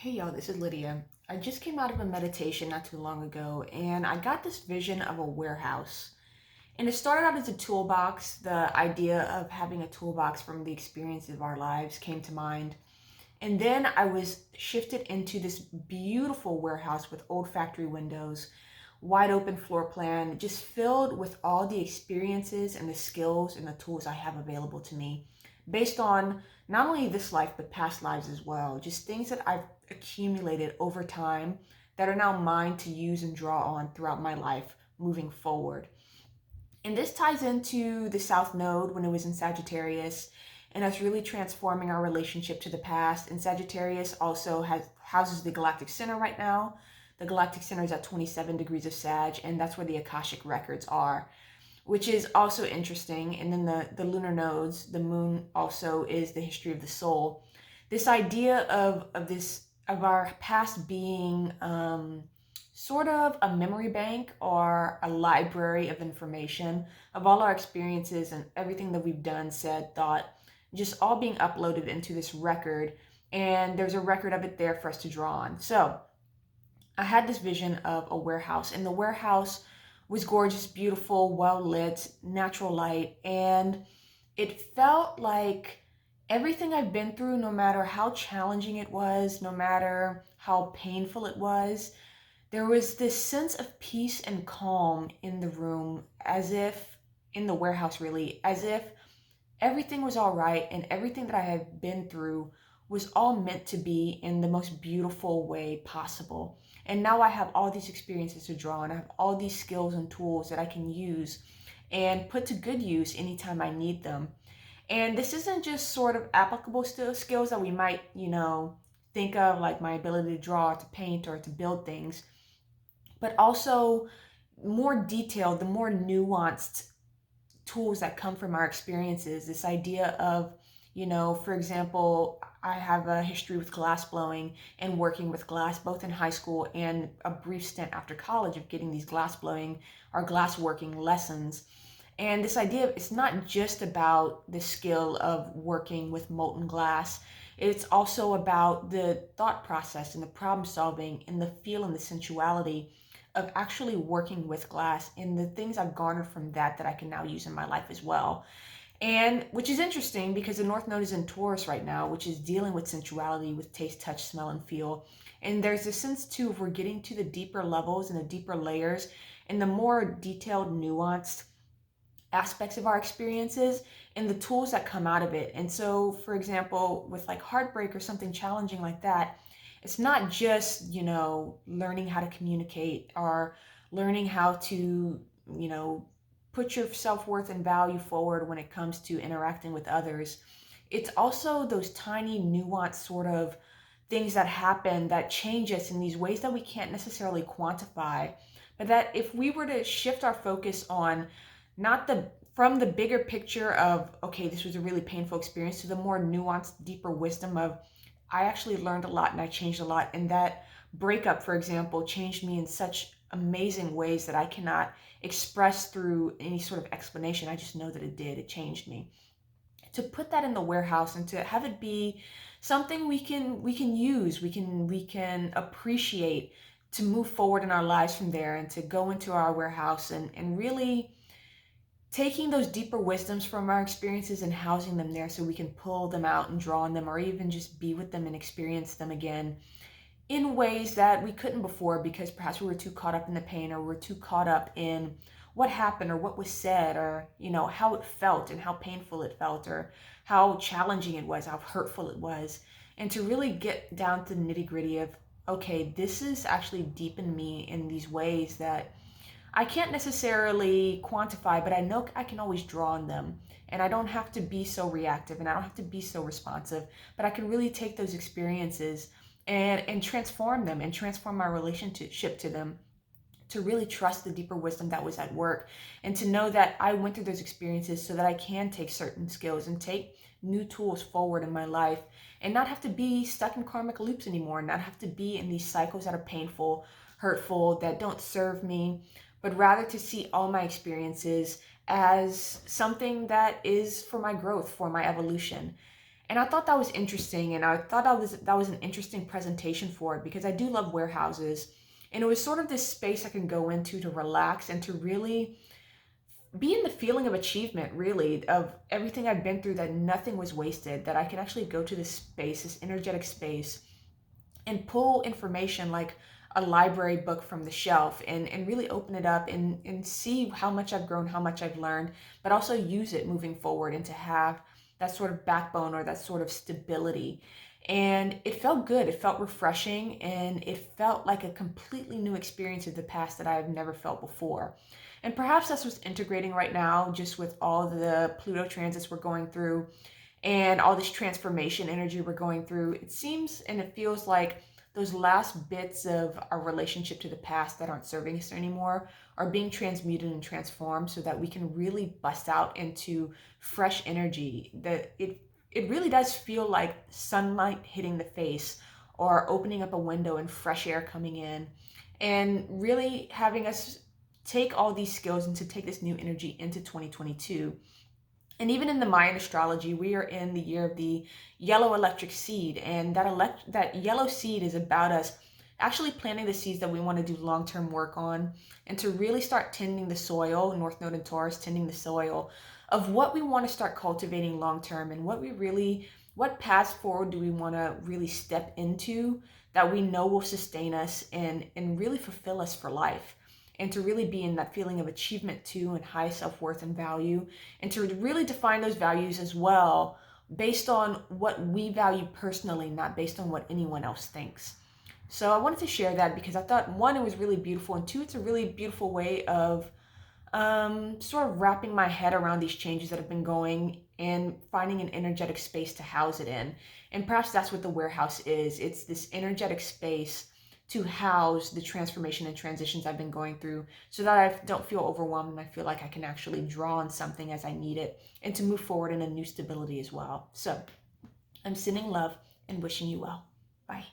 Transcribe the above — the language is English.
Hey y'all, this is Lydia. I just came out of a meditation not too long ago and I got this vision of a warehouse. And it started out as a toolbox. The idea of having a toolbox from the experiences of our lives came to mind. And then I was shifted into this beautiful warehouse with old factory windows, wide open floor plan, just filled with all the experiences and the skills and the tools I have available to me based on not only this life, but past lives as well. Just things that I've accumulated over time that are now mine to use and draw on throughout my life moving forward. And this ties into the South Node when it was in Sagittarius and us really transforming our relationship to the past. And Sagittarius also houses the galactic center right now. The galactic center is at 27 degrees of Sag, and that's where the Akashic records are, which is also interesting. And then the lunar nodes, the moon also is the history of the soul. This idea of our past being sort of a memory bank or a library of information of all our experiences and everything that we've done, said, thought, just all being uploaded into this record. And there's a record of it there for us to draw on. So I had this vision of a warehouse, and the warehouse was gorgeous, beautiful, well lit, natural light, and it felt like everything I've been through, no matter how challenging it was, no matter how painful it was, there was this sense of peace and calm in the room, as if in the warehouse, really, as if everything was all right and everything that I had been through was all meant to be in the most beautiful way possible. And now I have all these experiences to draw on. I have all these skills and tools that I can use and put to good use anytime I need them. And this isn't just sort of applicable skills that we might, think of, like my ability to draw, to paint, or to build things, but also more detailed, the more nuanced tools that come from our experiences. This idea of, for example, I have a history with glass blowing and working with glass both in high school and a brief stint after college of getting these glass blowing or glass working lessons. And this idea of it's not just about the skill of working with molten glass. It's also about the thought process and the problem solving and the feel and the sensuality of actually working with glass and the things I've garnered from that I can now use in my life as well. And which is interesting because the North Node is in Taurus right now, which is dealing with sensuality, with taste, touch, smell, and feel. And there's a sense too of we're getting to the deeper levels and the deeper layers and the more detailed, nuanced aspects of our experiences and the tools that come out of it. And so, for example, with like heartbreak or something challenging like that, it's not just, learning how to communicate or learning how to, put your self-worth and value forward when it comes to interacting with others. It's also those tiny nuanced sort of things that happen that change us in these ways that we can't necessarily quantify, but that if we were to shift our focus on not the from the bigger picture of, okay, this was a really painful experience, to the more nuanced, deeper wisdom of, I actually learned a lot and I changed a lot. And that breakup, for example, changed me in such amazing ways that I cannot express through any sort of explanation. I just know that it did. It changed me. To put that in the warehouse and to have it be something we can use, we can appreciate, to move forward in our lives from there, and to go into our warehouse and really taking those deeper wisdoms from our experiences and housing them there so we can pull them out and draw on them, or even just be with them and experience them again in ways that we couldn't before, because perhaps we were too caught up in the pain, or we're too caught up in what happened or what was said, or how it felt and how painful it felt, or how challenging it was, how hurtful it was. And to really get down to the nitty gritty of, okay, this is actually deep in me in these ways that I can't necessarily quantify, but I know I can always draw on them. And I don't have to be so reactive and I don't have to be so responsive, but I can really take those experiences and transform them and transform my relationship to them, to really trust the deeper wisdom that was at work, and to know that I went through those experiences so that I can take certain skills and take new tools forward in my life, and not have to be stuck in karmic loops anymore, not have to be in these cycles that are painful, hurtful, that don't serve me, but rather to see all my experiences as something that is for my growth, for my evolution. And I thought that was interesting, and I thought that was an interesting presentation for it because I do love warehouses. And it was sort of this space I can go into to relax and to really be in the feeling of achievement, really, of everything I've been through, that nothing was wasted, that I can actually go to this space, this energetic space, and pull information like a library book from the shelf and really open it up and see how much I've grown, how much I've learned, but also use it moving forward and to have that sort of backbone or that sort of stability. And it felt good. It felt refreshing and it felt like a completely new experience of the past that I have never felt before. And perhaps that's what's integrating right now, just with all the Pluto transits we're going through and all this transformation energy we're going through. It seems and it feels like those last bits of our relationship to the past that aren't serving us anymore are being transmuted and transformed so that we can really bust out into fresh energy. That it really does feel like sunlight hitting the face or opening up a window and fresh air coming in and really having us take all these skills and to take this new energy into 2022. And even in the Mayan astrology, we are in the year of the yellow electric seed, and that yellow seed is about us actually planting the seeds that we want to do long-term work on, and to really start tending the soil. North Node in Taurus, tending the soil of what we want to start cultivating long-term, and what paths forward do we want to really step into that we know will sustain us and really fulfill us for life, and to really be in that feeling of achievement too, and high self-worth and value, and to really define those values as well based on what we value personally, not based on what anyone else thinks. So I wanted to share that because I thought, one, it was really beautiful, and two, it's a really beautiful way of sort of wrapping my head around these changes that have been going and finding an energetic space to house it in. And perhaps that's what the warehouse is. It's this energetic space to house the transformation and transitions I've been going through so that I don't feel overwhelmed and I feel like I can actually draw on something as I need it and to move forward in a new stability as well. So I'm sending love and wishing you well. Bye.